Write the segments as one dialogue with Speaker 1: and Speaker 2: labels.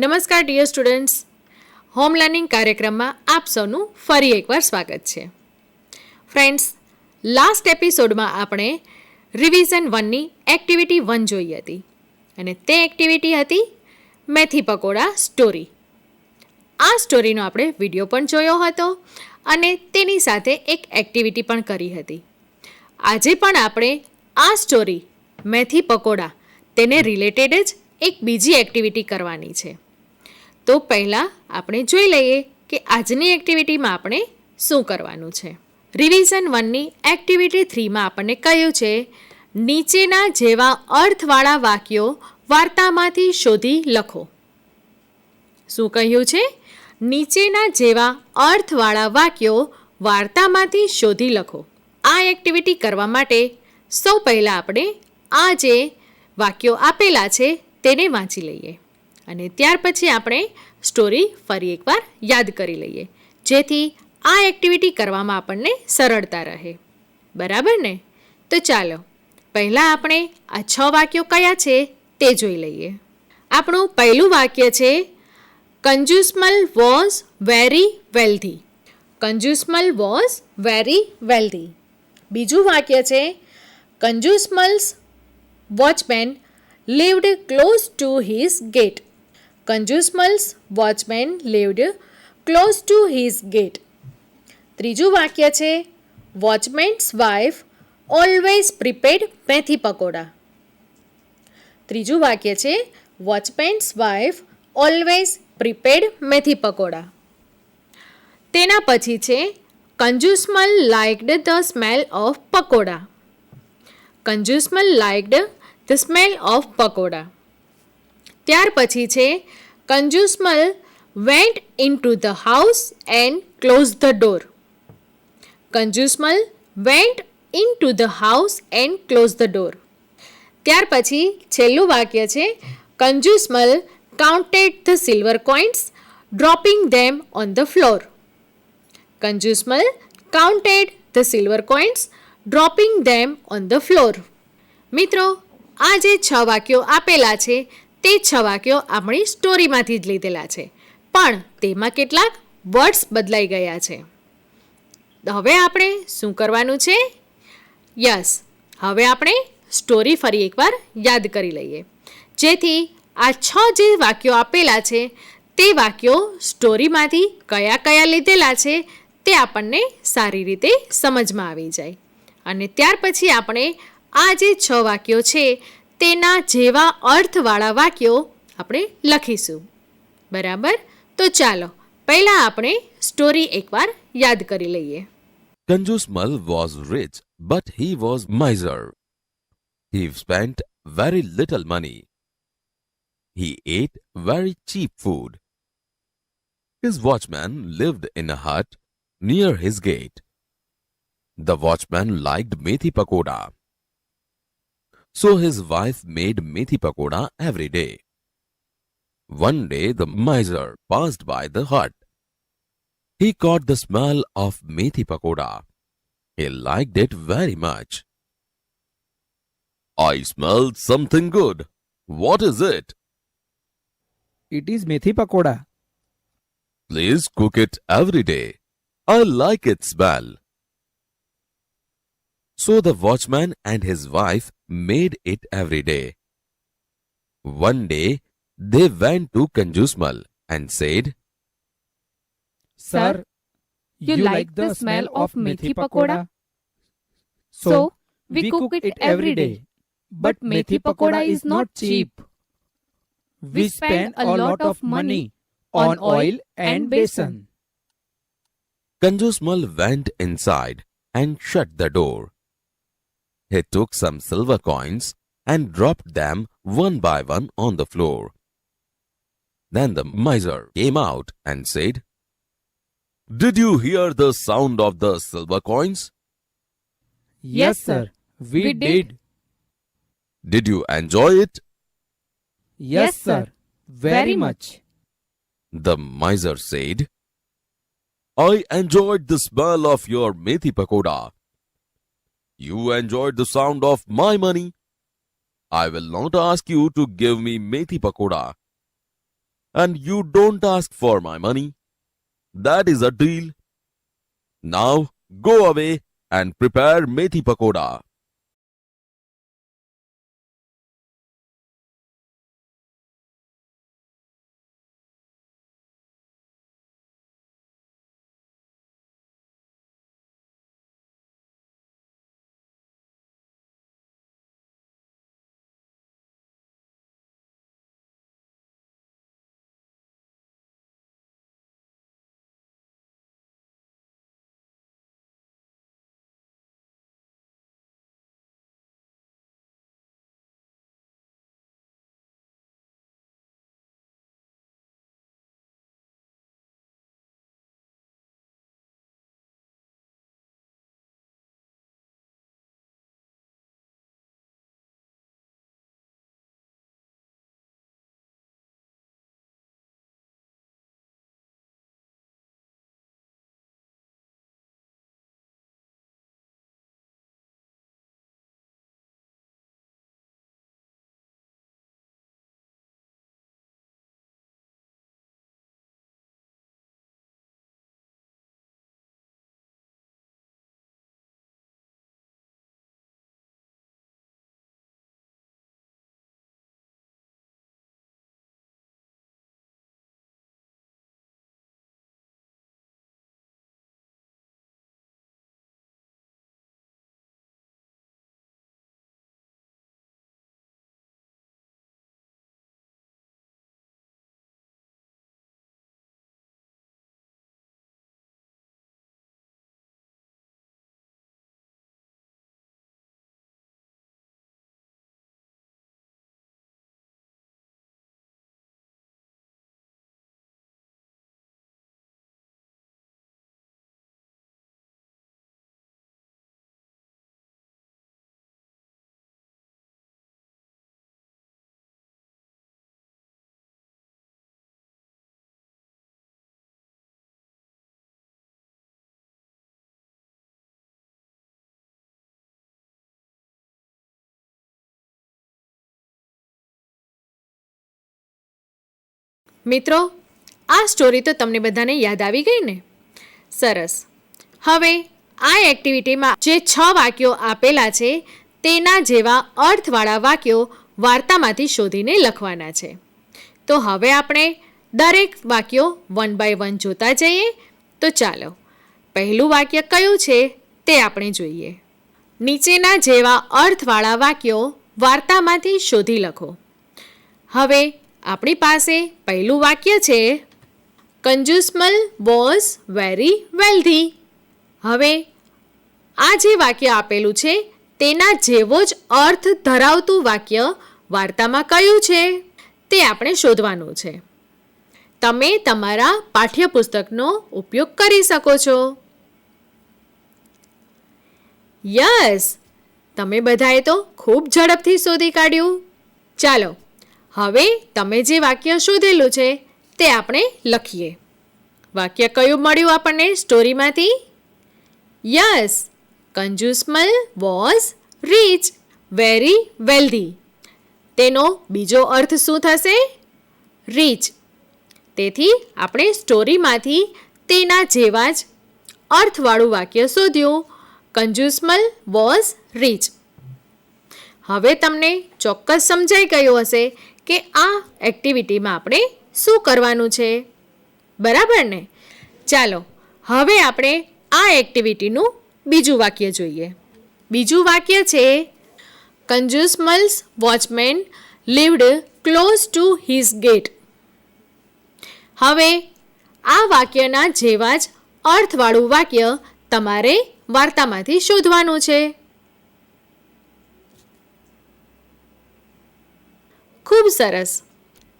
Speaker 1: નમસ્કાર dear students, home learning કાર્યક્રમમાં આપ સૌનું ફરી એકવાર સ્વાગત છે. ફ્રેન્ડ્સ, લાસ્ટ એપિસોડમાં આપણે રિવિઝન 1ની એક્ટિવિટી 1 જોઈ હતી અને તે એક્ટિવિટી હતી મેથી પકોડા સ્ટોરી. આ સ્ટોરીનો આપણે વિડીયો પણ જોયો હતો અને તેની સાથે એક એક્ટિવિટી પણ કરી હતી. આજે પણ આપણે આ સ્ટોરી મેથી પકોડા તેને રિલેટેડ જ એક બીજી એક્ટિવિટી કરવાની છે. તો પહેલાં આપણે જોઈ લઈએ કે આજની એક્ટિવિટીમાં આપણે શું કરવાનું છે. રિવિઝન 1ની એક્ટિવિટી 3માં આપણને કહ્યું છે, નીચેના જેવા અર્થવાળા વાક્યો વાર્તામાંથી શોધી લખો. શું કહ્યું છે? નીચેના જેવા અર્થવાળા વાક્યો વાર્તામાંથી શોધી લખો. આ એક્ટિવિટી કરવા માટે સૌ પહેલાં આપણે આ જે વાક્યો આપેલા છે તેને વાંચી લઈએ અને ત્યાર પછી આપણે સ્ટોરી ફરી એકવાર યાદ કરી લઈએ, જેથી આ એક્ટિવિટી કરવામાં આપણને સરળતા રહે. બરાબર ને? તો ચાલો પહેલાં આપણે આ 6 વાક્યો કયા છે તે જોઈ લઈએ. આપણું પહેલું વાક્ય છે, Kanjusmal was very wealthy. Kanjusmal was very wealthy. બીજું વાક્ય છે, Kanjusmal's watchman lived close to his gate. Conjusmal's watchman lived close to his gate. ત્રીજું વાક્ય છે, વોચમેન્સ વાઇફ ઓલવેઝ પ્રિપેર્ડ મેથી પકોડા. ત્રીજું વાક્ય છે, વોચમેન્સ વાઇફ ઓલવેઝ પ્રિપેર્ડ મેથી પકોડા. તેના પછી છે, Kanjusmal liked the smell of pakoda. Kanjusmal liked the smell of pakoda. ત્યાર પછી છે, Kanjusmal went into the house and close the door. Kanjusmal went into the house and close the door. ત્યાર પછી છેલ્લું વાક્ય છે, Kanjusmal counted the silver coins dropping them on the floor. Kanjusmal counted the silver coins dropping them on the floor. મિત્રો, આ જે 6 વાક્યો આપેલા છે તે 6 વાક્યો આપણી સ્ટોરીમાંથી જ લીધેલા છે, પણ તેમાં કેટલાક વર્ડ્સ બદલાઈ ગયા છે. હવે આપણે શું કરવાનું છે? યસ, હવે આપણે સ્ટોરી ફરી એકવાર યાદ કરી લઈએ, જેથી આ 6 જે વાક્યો આપેલા છે તે વાક્યો સ્ટોરીમાંથી કયા કયા લીધેલા છે તે આપણને સારી રીતે સમજમાં આવી જાય અને ત્યાર પછી આપણે આ જે 6 વાક્યો છે તેના જેવા અર્થવાળા વાક્યો આપણે લખીશું. બરાબર? તો ચાલો પહેલાં આપણે સ્ટોરી એકવાર યાદ કરી લઈએ.
Speaker 2: Conjusmal was rich, but he was miser. He spent very little money. He ate very cheap food. His watchman lived in a hut near his gate. The watchman liked methi pakoda, so his wife made methi pakoda every day. One day the miser passed by the hut. He caught the smell of methi pakoda. He liked it very much. I smelled something good. What is it?
Speaker 3: It is methi pakoda.
Speaker 2: Please cook it every day. I like its smell. So the watchman and his wife made it every day. One day they went to Kanjusmal and said,
Speaker 3: Sir, you like the smell of methi pakoda? So we cook it every day. But methi pakoda is not cheap. We spend a lot of money on oil and besan.
Speaker 2: Kanjusmal went inside and shut the door. He took some silver coins and dropped them one by one on the floor. Then the miser came out and said, Did you hear the sound of the silver coins?
Speaker 3: Yes, sir, we did.
Speaker 2: Did you enjoy it?
Speaker 3: Yes, sir, very much.
Speaker 2: The miser said, I enjoyed the smell of your methi pakoda. You enjoyed the sound of my money. I will not ask you to give me methi pakoda. and you don't ask for my money. That is a deal. Now go away and prepare methi pakoda.
Speaker 1: મિત્રો, આ story તો તમને બધાને યાદ આવી ગઈ ને? સરસ. હવે આ એક્ટિવિટીમાં જે 6 વાક્યો આપેલા છે તેના જેવા અર્થવાળા વાક્યો વાર્તામાંથી શોધીને લખવાના છે. તો હવે આપણે દરેક વાક્યો 1 by 1 જોતા જઈએ. તો ચાલો, પહેલું વાક્ય કયું છે તે આપણે જોઈએ. નીચેના જેવા અર્થવાળા વાક્યો વાર્તામાંથી શોધી લખો. હવે આપણી પાસે પહેલું વાક્ય છે, કંજુસમલ વોઝ વેરી વેલ્ધી. હવે આ જે વાક્ય આપેલું છે તેના જેવો જ અર્થ ધરાવતું વાક્ય વાર્તામાં કયું છે તે આપણે શોધવાનું છે. તમે તમારા પાઠ્યપુસ્તકનો ઉપયોગ કરી શકો છો. યસ, તમે બધાએ તો ખૂબ ઝડપથી શોધી કાઢ્યું. ચાલો, હવે તમે જે વાક્ય શોધેલું છે તે આપણે લખીએ. વાક્ય કયું મળ્યું આપણને સ્ટોરીમાંથી? Yes, Kanjusmal was rich very wealthy. તેનો બીજો અર્થ શું થશે? રીચ. તેથી આપણે સ્ટોરીમાંથી તેના જેવા જ અર્થવાળું વાક્ય શોધ્યું, કંજુસમલ વોઝ રીચ. હવે તમને ચોક્કસ સમજાઈ ગયું હશે કે આ એક્ટિવિટીમાં આપણે શું કરવાનું છે, બરાબર ને? ચાલો, હવે આપણે આ એક્ટિવિટીનું બીજું વાક્ય જોઈએ. બીજું વાક્ય છે, Kanjusmal's watchman lived close to his gate. હવે આ વાક્યના જેવા જ અર્થવાળું વાક્ય તમારે વાર્તામાંથી શોધવાનું છે. ખૂબ સરસ.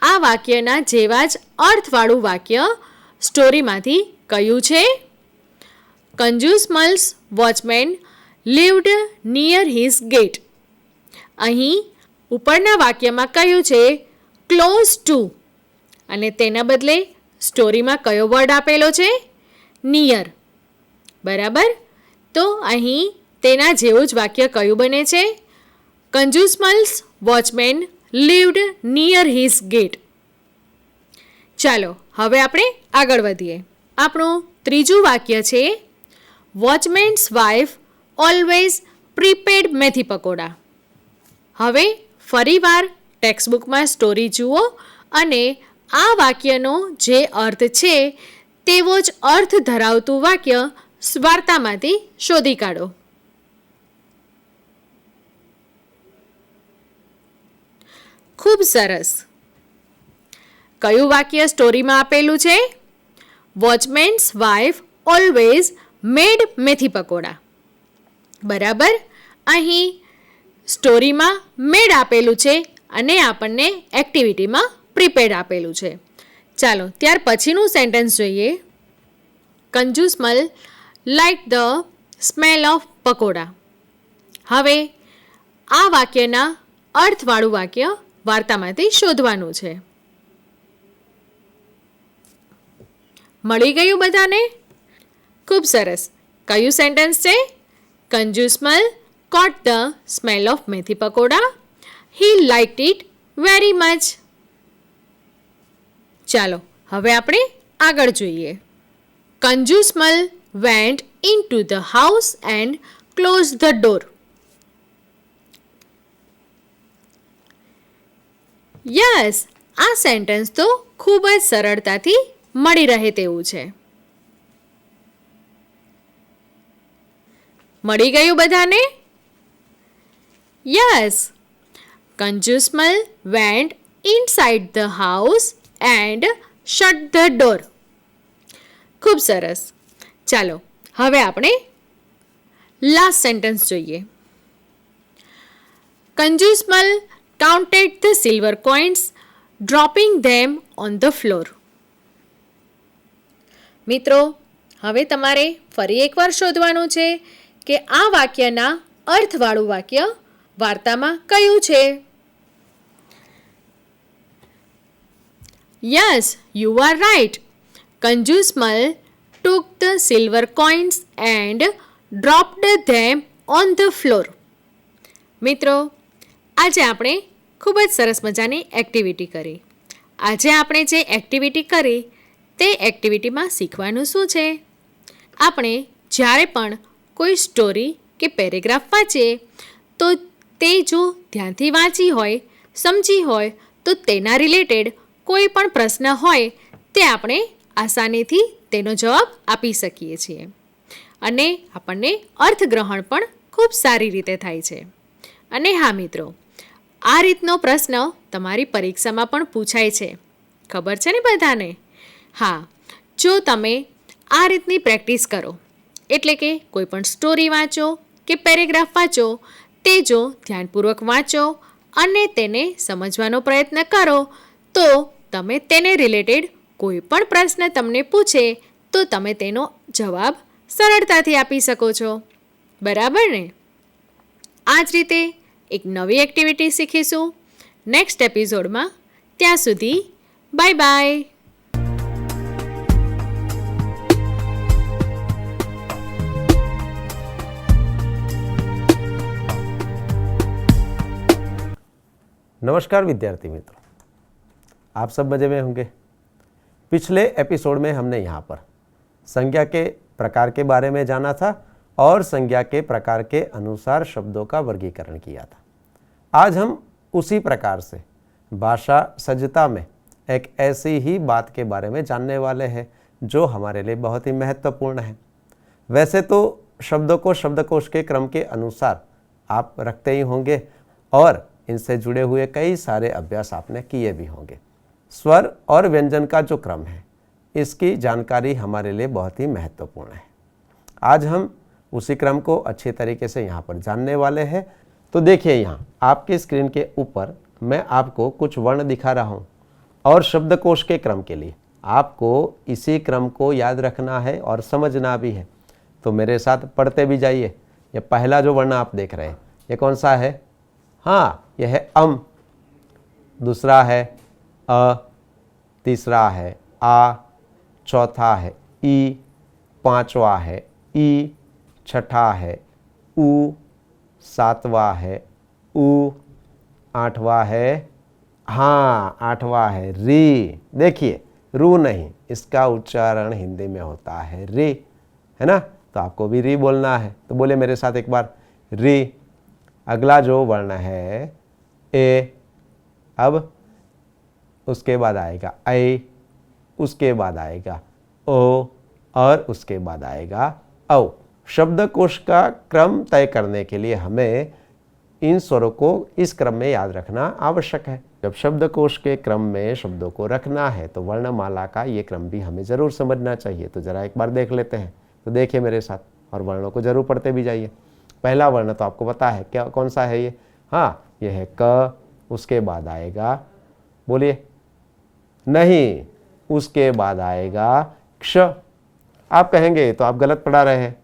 Speaker 1: આ વાક્યના જેવા જ અર્થવાળું વાક્ય સ્ટોરીમાંથી કયું છે? Kanjusmal's watchman lived near his gate. અહીં ઉપરના વાક્યમાં કયું છે? Close to. અને તેના બદલે સ્ટોરીમાં કયો વર્ડ આપેલો છે? નિયર. બરાબર. તો અહીં તેના જેવું જ વાક્ય કયું બને છે? Kanjusmal's watchman lived near his gate. ચાલો હવે આપણે આગળ વધીએ. આપણું ત્રીજું વાક્ય છે, વોચમેન્સ વાઇફ ઓલવેઝ પ્રીપેડ મેથી પકોડા. હવે ફરીવાર ટેક્સ્ટબુકમાં સ્ટોરી જુઓ અને આ વાક્યનો જે અર્થ છે તેવો જ અર્થ ધરાવતું વાક્ય વાર્તામાંથી શોધી કાઢો. ખૂબ સરસ. કયું વાક્ય સ્ટોરીમાં આપેલું છે? વોચમેન્સ વાઇફ ઓલવેઝ મેડ મેથી પકોડા. બરાબર. અહીં સ્ટોરીમાં મેડ આપેલું છે અને આપણને એક્ટિવિટીમાં પ્રીપેડ આપેલું છે. ચાલો ત્યાર પછીનું સેન્ટેન્સ જોઈએ. Kanjusmal like the smell of pakoda. હવે આ વાક્યના અર્થવાળું વાક્ય વાર્તામાંથી શોધવાનું છે. મળી ગયું બધાને? ખૂબ સરસ. કયું સેન્ટેન્સ છે? Kanjusmal caught the smell of methi pakoda. He liked it very much. ચાલો હવે આપણે આગળ જોઈએ. Kanjusmal went into the house and closed the door. Yes, આ સેન્ટેન્સ તો ખૂબ જ સરળતાથી મળી રહે તેવું છે. મળી ગયું બધાને? Yes. Kanjusmal went inside the house and shut the door. ખૂબ સરસ. ચાલો હવે આપણે લાસ્ટ સેન્ટેન્સ જોઈએ. Kanjusmal counted the silver coins, dropping them on the floor. મિત્રો, હવે તમારે ફરી એકવાર શોધવાનું છે કે આ વાક્યના અર્થવાળું વાક્ય વાર્તામાં કયું છે. Yes, you are right. Kanjusmal took the silver coins and dropped them on the floor. મિત્રો, આજે આપણે ખૂબ જ સરસ મજાની એક્ટિવિટી કરી. આજે આપણે જે એક્ટિવિટી કરી તે એક્ટિવિટીમાં શીખવાનું શું છે? આપણે જ્યારે પણ કોઈ સ્ટોરી કે પેરેગ્રાફ વાંચીએ તો તે જો ધ્યાનથી વાંચી હોય, સમજી હોય તો તેના રિલેટેડ કોઈ પણ પ્રશ્ન હોય તે આપણે આસાનીથી તેનો જવાબ આપી શકીએ છીએ અને આપણને અર્થગ્રહણ પણ ખૂબ સારી રીતે થાય છે. અને હા મિત્રો, આ રીતનો પ્રશ્ન તમારી પરીક્ષામાં પણ પૂછાય છે. ખબર છે ને બધાને? હા, જો તમે આ રીતની પ્રેક્ટિસ કરો, એટલે કે કોઈ પણ સ્ટોરી વાંચો કે પેરેગ્રાફ વાંચો, તે જો ધ્યાનપૂર્વક વાંચો અને તેને સમજવાનો પ્રયત્ન કરો તો તમે તેને રિલેટેડ કોઈ પણ પ્રશ્ન તમને પૂછે તો તમે તેનો જવાબ સરળતાથી આપી શકો છો. બરાબર ને? આ જ રીતે એક નવી એક્ટિવિટી શીખીશું નેક્સ્ટ એપિસોડમાં. ત્યાં સુધી બાય બાય.
Speaker 4: नमस्कार विद्यार्थी मित्रों, आप सब मज़े में होंगे. पिछले एपिसोड में हमने यहाँ पर संज्ञा के प्रकार के बारे में जाना था और संज्ञा के प्रकार के अनुसार शब्दों का वर्गीकरण किया था. आज हम उसी प्रकार से भाषा सज्जता में एक ऐसी ही बात के बारे में जानने वाले हैं जो हमारे लिए बहुत ही महत्वपूर्ण है. वैसे तो शब्दों को शब्दकोश के क्रम के अनुसार आप रखते ही होंगे और इनसे जुड़े हुए कई सारे अभ्यास आपने किए भी होंगे. स्वर और व्यंजन का जो क्रम है इसकी जानकारी हमारे लिए बहुत ही महत्वपूर्ण है. आज हम उसी क्रम को अच्छे तरीके से यहाँ पर जानने वाले हैं. तो देखिए, यहाँ आपके स्क्रीन के ऊपर मैं आपको कुछ वर्ण दिखा रहा हूँ और शब्दकोश के क्रम के लिए आपको इसी क्रम को याद रखना है और समझना भी है. तो मेरे साथ पढ़ते भी जाइए. ये पहला जो वर्ण आप देख रहे हैं ये कौन सा है? हाँ, यह है अम. दूसरा है अ. तीसरा है आ. चौथा है ई. पांचवा है ई. छठा है उ. सातवां है उ. आठवां है, हाँ, आठवां है री. देखिए रू नहीं, इसका उच्चारण हिंदी में होता है री, है ना। तो आपको भी री बोलना है। तो बोले मेरे साथ एक बार, री। अगला जो वर्ण है ए, अब उसके बाद आएगा ऐ, उसके बाद आएगा ओ और उसके बाद आएगा औ। शब्दकोश का क्रम तय करने के लिए हमें इन स्वरों को इस क्रम में याद रखना आवश्यक है। जब शब्दकोश के क्रम में शब्दों को रखना है तो वर्णमाला का ये क्रम भी हमें जरूर समझना चाहिए। तो जरा एक बार देख लेते हैं। तो देखिए मेरे साथ और वर्णों को जरूर पढ़ते भी जाइए। पहला वर्ण तो आपको पता है क्या, कौन सा है ये? हाँ, ये है क। उसके बाद आएगा, बोलिए, नहीं, उसके बाद आएगा क्ष। आप कहेंगे तो आप गलत पढ़ा रहे हैं,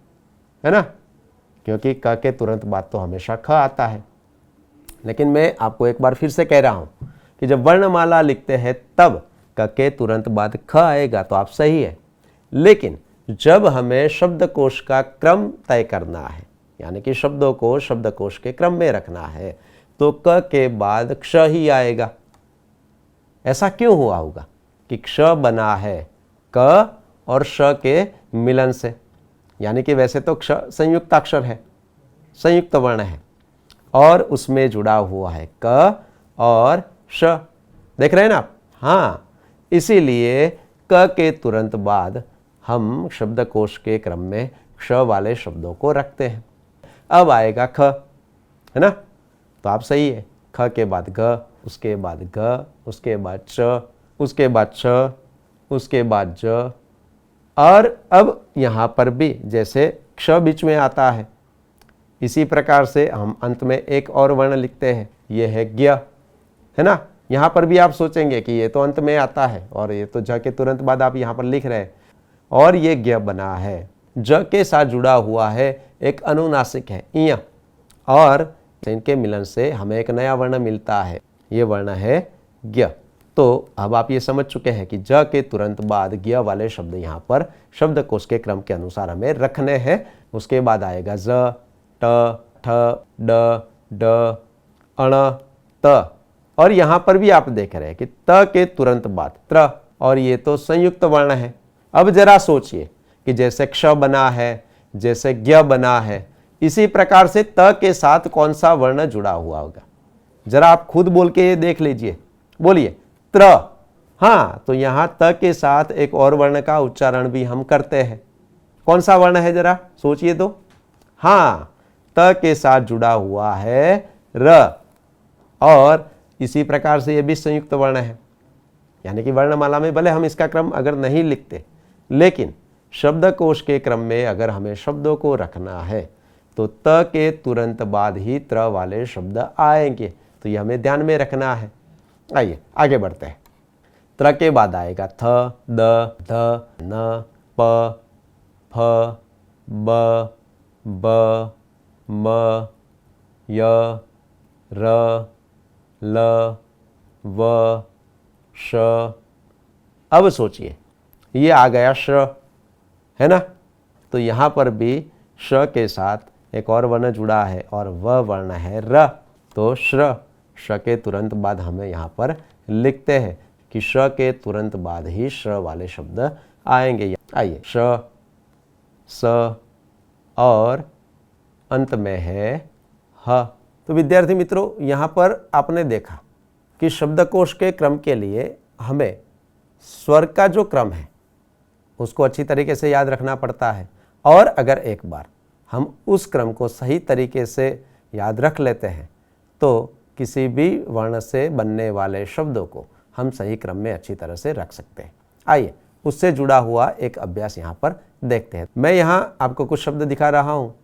Speaker 4: है ना, क्योंकि क के तुरंत बाद तो हमेशा ख आता है। लेकिन मैं आपको एक बार फिर से कह रहा हूं कि जब वर्णमाला लिखते हैं तब क के तुरंत बाद ख आएगा, तो आप सही है। लेकिन जब हमें शब्दकोश का क्रम तय करना है, यानी कि शब्दों को शब्दकोश के क्रम में रखना है, तो क के बाद क्ष ही आएगा। ऐसा क्यों हुआ होगा कि क्ष बना है क और श के मिलन से, यानी कि वैसे तो क्ष संयुक्ताक्षर है, संयुक्त वर्ण है, और उसमें जुड़ा हुआ है क और श। देख रहे हैं ना आप? हाँ, इसीलिए क के तुरंत बाद हम शब्दकोश के क्रम में क्ष वाले शब्दों को रखते हैं। अब आएगा ख, है ना। तो आप सही है, ख के बाद ग, उसके बाद ग, उसके बाद च, उसके बाद छ, उसके बाद ज। और अब यहाँ पर भी जैसे क्ष बीच में आता है, इसी प्रकार से हम अंत में एक और वर्ण लिखते हैं, ये है ज्ञ, है ना। यहाँ पर भी आप सोचेंगे कि ये तो अंत में आता है और ये तो ज के तुरंत बाद आप यहाँ पर लिख रहे हैं, और ये ज्ञ बना है, ज के साथ जुड़ा हुआ है एक अनुनासिक है इय, और इनके मिलन से हमें एक नया वर्ण मिलता है, ये वर्ण है ज्ञ। तो अब आप ये समझ चुके हैं कि ज के तुरंत बाद ज्ञ वाले शब्द यहाँ पर शब्दकोश के क्रम के अनुसार हमें रखने हैं। उसके बाद आएगा ज, ट, ठ, ड, ड, अण, त। और यहाँ पर भी आप देख रहे हैं कि त के तुरंत बाद त्र, और ये तो संयुक्त वर्ण है। अब जरा सोचिए कि जैसे क्ष बना है, जैसे ज्ञ बना है, इसी प्रकार से त के साथ कौन सा वर्ण जुड़ा हुआ होगा? जरा आप खुद बोल के ये देख लीजिए, बोलिए, त्र। हाँ, तो यहाँ त के साथ एक और वर्ण का उच्चारण भी हम करते हैं। कौन सा वर्ण है, जरा सोचिए तो। हाँ, त के साथ जुड़ा हुआ है र, और इसी प्रकार से ये भी संयुक्त वर्ण है, यानी कि वर्णमाला में भले हम इसका क्रम अगर नहीं लिखते, लेकिन शब्दकोश के क्रम में अगर हमें शब्दों को रखना है तो त के तुरंत बाद ही त्र वाले शब्द आएंगे। तो ये हमें ध्यान में रखना है। आइए आगे बढ़ते हैं। त्र के बाद आएगा थ, द, ध, न, प, फ, ब, ब, म, य, र, ल, व, श। अब सोचिए, ये आ गया श, है ना। तो यहाँ पर भी श के साथ एक और वर्ण जुड़ा है और वह वर्ण है र। तो श्र, श के तुरंत बाद हमें यहाँ पर लिखते हैं कि श के तुरंत बाद ही श्र वाले शब्द आएंगे। आइए, श, स, और अंत में है ह। तो विद्यार्थी मित्रों, यहाँ पर आपने देखा कि शब्दकोश के क्रम के लिए हमें स्वर का जो क्रम है उसको अच्छी तरीके से याद रखना पड़ता है, और अगर एक बार हम उस क्रम को सही तरीके से याद रख लेते हैं तो किसी भी वर्ण से बनने वाले शब्दों को हम सही क्रम में अच्छी तरह से रख सकते हैं। आइए उससे जुड़ा हुआ एक अभ्यास यहाँ पर देखते हैं। मैं यहाँ आपको कुछ शब्द दिखा रहा हूँ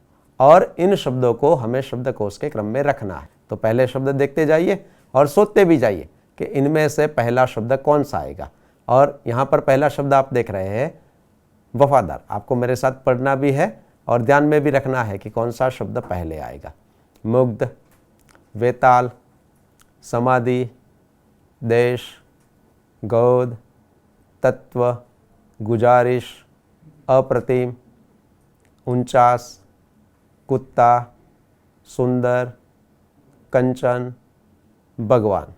Speaker 4: और इन शब्दों को हमें शब्दकोश के क्रम में रखना है। तो पहले शब्द देखते जाइए और सोचते भी जाइए कि इनमें से पहला शब्द कौन सा आएगा। और यहाँ पर पहला शब्द आप देख रहे हैं वफादार। आपको मेरे साथ पढ़ना भी है और ध्यान में भी रखना है कि कौन सा शब्द पहले आएगा। मुग्ध, वेताल, समाधि, देश, गोद, तत्व, गुजारिश, अप्रतिम, 49, कुत्ता, सुंदर, कंचन, भगवान।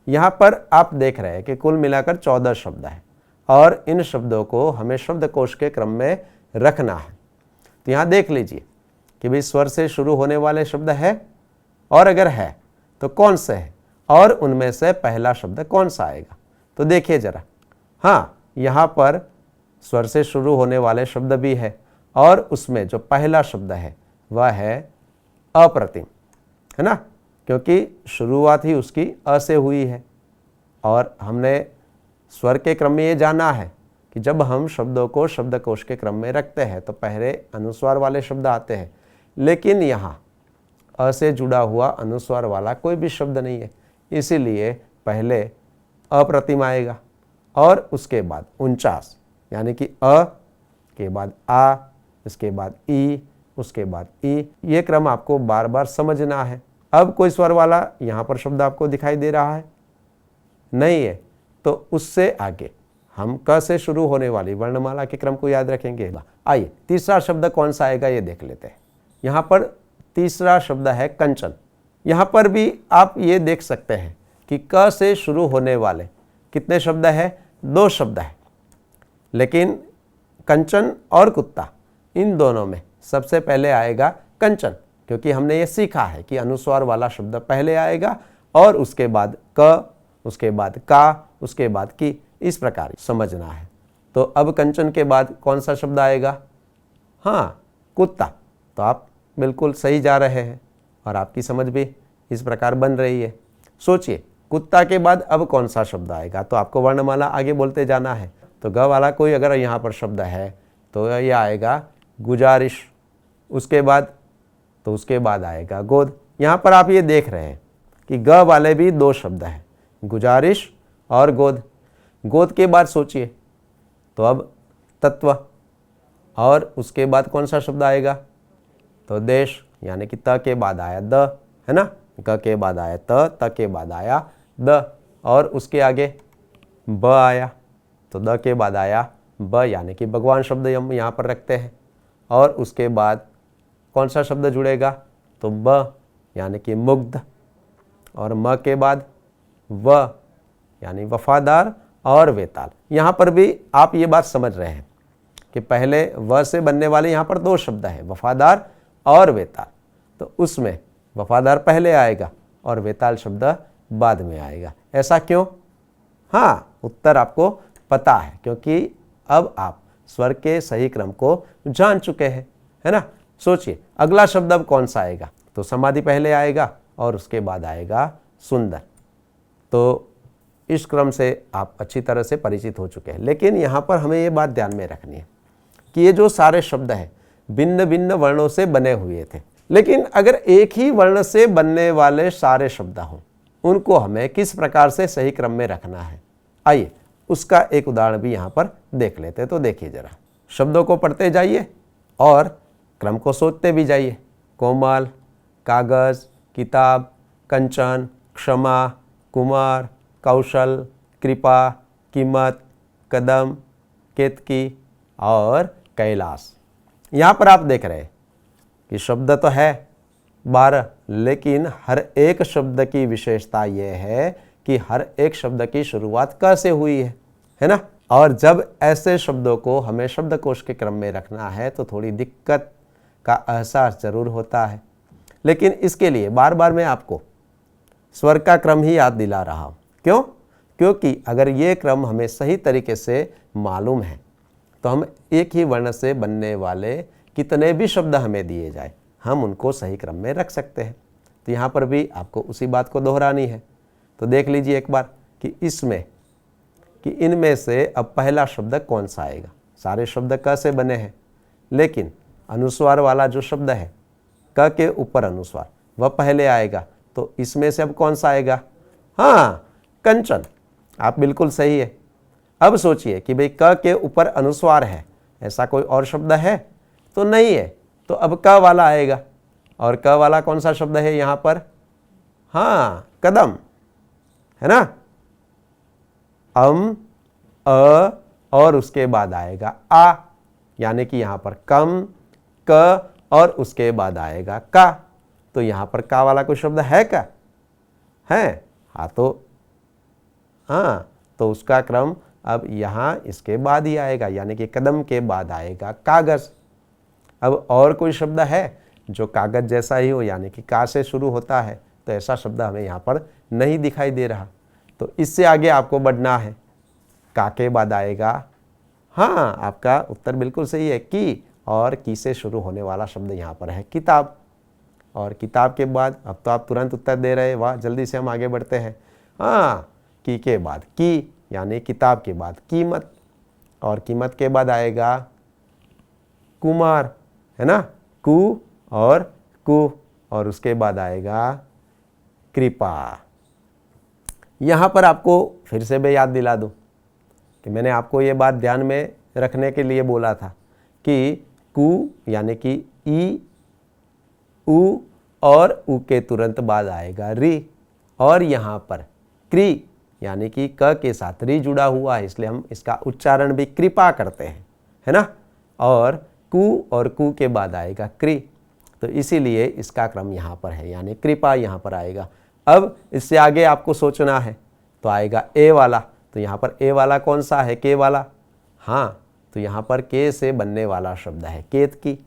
Speaker 4: यहाँ पर आप देख रहे हैं कि कुल मिलाकर 14 शब्द है। और इन शब्दों को हमें शब्दकोश के क्रम में रखना है। तो यहाँ देख लीजिए कि भाई स्वर से शुरू होने वाले शब्द है, और अगर है तो कौन से है, और उनमें से पहला शब्द कौन सा आएगा। तो देखिए जरा, हाँ यहाँ पर स्वर से शुरू होने वाले शब्द भी है, और उसमें जो पहला शब्द है वह है अप्रतिम, है ना, क्योंकि शुरुआत ही उसकी अ से हुई है। और हमने स्वर के क्रम में ये जाना है कि जब हम शब्दों को शब्दकोश के क्रम में रखते हैं तो पहले अनुस्वार वाले शब्द आते हैं, लेकिन यहाँ अ से जुड़ा हुआ अनुस्वार वाला कोई भी शब्द नहीं है, इसीलिए पहले अप्रतिम आएगा और उसके बाद 49, यानी कि अ के बाद आ, इसके बाद ई, उसके बाद ई। ये क्रम आपको बार बार समझना है। अब कोई स्वर वाला यहाँ पर शब्द आपको दिखाई दे रहा है? नहीं है, तो उससे आगे हम क से शुरू होने वाली वर्णमाला के क्रम को याद रखेंगे। आइए तीसरा शब्द कौन सा आएगा ये देख लेते हैं। यहाँ पर तीसरा शब्द है कंचन। यहाँ पर भी आप ये देख सकते हैं कि क से शुरू होने वाले कितने शब्द है? 2 शब्द है, लेकिन कंचन और कुत्ता इन दोनों में सबसे पहले आएगा कंचन, क्योंकि हमने ये सीखा है कि अनुस्वार वाला शब्द पहले आएगा और उसके बाद क, उसके बाद का, उसके बाद की, इस प्रकार समझना है। तो अब कंचन के बाद कौन सा शब्द आएगा? हाँ, कुत्ता। तो आप बिल्कुल सही जा रहे हैं और आपकी समझ भी इस प्रकार बन रही है। सोचिए, कुत्ता के बाद अब कौन सा शब्द आएगा? तो आपको वर्णमाला आगे बोलते जाना है। तो ग वाला कोई अगर यहाँ पर शब्द है तो ये आएगा गुजारिश, उसके बाद आएगा गोद। यहाँ पर आप ये देख रहे हैं कि ग वाले भी 2 शब्द हैं, गुजारिश और गोद। गोद के बाद सोचिए तो अब तत्व, और उसके बाद कौन सा शब्द आएगा? तो देश, यानी कि त के बाद आया द, है ना, क के बाद आया त के बाद आया द, और उसके आगे ब आया, तो द के बाद आया ब, यानी कि भगवान शब्द हम यहाँ पर रखते हैं। और उसके बाद कौन सा शब्द जुड़ेगा? तो ब, यानी कि मुग्ध, और म के बाद व, यानी वफादार और वेताल। यहाँ पर भी आप ये बात समझ रहे हैं कि पहले व से बनने वाले यहाँ पर 2 शब्द हैं, वफादार और वेताल। तो उसमें वफादार पहले आएगा और वेताल शब्द बाद में आएगा। ऐसा क्यों? हाँ, उत्तर आपको पता है, क्योंकि अब आप स्वर के सही क्रम को जान चुके हैं, है ना। सोचिए अगला शब्द अब कौन सा आएगा? तो समाधि पहले आएगा और उसके बाद आएगा सुंदर। तो इस क्रम से आप अच्छी तरह से परिचित हो चुके हैं, लेकिन यहाँ पर हमें ये बात ध्यान में रखनी है कि ये जो सारे शब्द हैं भिन्न भिन्न वर्णों से बने हुए थे, लेकिन अगर एक ही वर्ण से बनने वाले सारे शब्द हों, उनको हमें किस प्रकार से सही क्रम में रखना है, आइए उसका एक उदाहरण भी यहाँ पर देख लेते हैं। तो देखिए जरा, शब्दों को पढ़ते जाइए और क्रम को सोचते भी जाइए। कोमल, कागज, किताब, कंचन, क्षमा, कुमार, कौशल, कृपा, कीमत, कदम, केतकी और कैलाश। यहाँ पर आप देख रहे हैं कि शब्द तो है 12, लेकिन हर एक शब्द की विशेषता यह है कि हर एक शब्द की शुरुआत क से हुई है ना। और जब ऐसे शब्दों को हमें शब्दकोश के क्रम में रखना है तो थोड़ी दिक्कत का एहसास जरूर होता है, लेकिन इसके लिए बार बार मैं आपको स्वर का क्रम ही याद दिला रहा हूँ। क्यों? क्योंकि अगर ये क्रम हमें सही तरीके से मालूम है तो हम एक ही वर्ण से बनने वाले कितने भी शब्द हमें दिए जाए, हम उनको सही क्रम में रख सकते हैं। तो यहाँ पर भी आपको उसी बात को दोहरानी है। तो देख लीजिए एक बार कि इनमें से अब पहला शब्द कौन सा आएगा। सारे शब्द क से बने हैं, लेकिन अनुस्वार वाला जो शब्द है क के ऊपर अनुस्वार, वह पहले आएगा। तो इसमें से अब कौन सा आएगा? हाँ, कंचन। आप बिल्कुल सही है। अब सोचिए कि भाई क के ऊपर अनुस्वार है, ऐसा कोई और शब्द है तो नहीं है, तो अब क वाला आएगा। और क वाला कौन सा शब्द है यहाँ पर? हाँ, कदम, है ना। अ और उसके बाद आएगा आ, यानी कि यहाँ पर कम, क और उसके बाद आएगा का। तो यहाँ पर का वाला कोई शब्द है क्या? है। हाँ, तो उसका क्रम अब यहाँ इसके बाद ही आएगा, यानी कि कदम के बाद आएगा कागज। अब और कोई शब्द है जो कागज जैसा ही हो, यानी कि का से शुरू होता है, तो ऐसा शब्द हमें यहाँ पर नहीं दिखाई दे रहा। तो इससे आगे आपको बढ़ना है। का के बाद आएगा, हाँ आपका उत्तर बिल्कुल सही है, की, और की से शुरू होने वाला शब्द यहाँ पर है किताब। और किताब के बाद, अब तो आप तुरंत उत्तर दे रहे हैं, वाह, जल्दी से हम आगे बढ़ते हैं। हाँ, की के बाद की, यानी किताब के बाद कीमत, और कीमत के बाद आएगा कुमार, है ना, कु और कु, और उसके बाद आएगा कृपा। यहाँ पर आपको फिर से मैं याद दिला दूँ कि मैंने आपको ये बात ध्यान में रखने के लिए बोला था कि कु यानी कि ई, उ और उ के तुरंत बाद आएगा री, और यहाँ पर क्री यानी कि क के साथ री जुड़ा हुआ है, इसलिए हम इसका उच्चारण भी कृपा करते हैं, है ना। और कु के बाद आएगा क्री, तो इसीलिए इसका क्रम यहाँ पर है, यानी कृपा यहाँ पर आएगा। अब इससे आगे आपको सोचना है, तो आएगा ए वाला। तो यहाँ पर ए वाला कौन सा है, के वाला? हाँ, तो यहाँ पर के से बनने वाला शब्द है केतकी,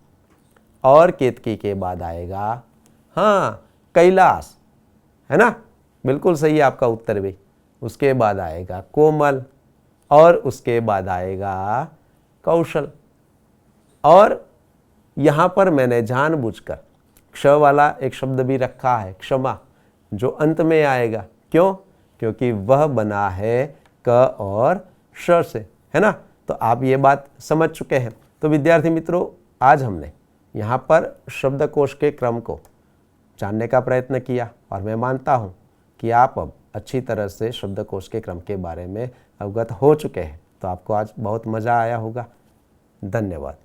Speaker 4: और केतकी के बाद आएगा, हाँ, कैलाश, है ना, बिल्कुल सही है आपका उत्तर भी। उसके बाद आएगा कोमल, और उसके बाद आएगा कौशल। और यहाँ पर मैंने जानबूझकर क्ष वाला एक शब्द भी रखा है, क्षमा, जो अंत में आएगा। क्यों? क्योंकि वह बना है क और श से, है ना। तो आप ये बात समझ चुके हैं। तो विद्यार्थी मित्रों, आज हमने यहाँ पर शब्दकोश के क्रम को जानने का प्रयत्न किया, और मैं मानता हूँ कि आप अब अच्छी तरह से शब्दकोश के क्रम के बारे में अवगत हो चुके हैं। तो आपको आज बहुत मज़ा आया होगा। धन्यवाद।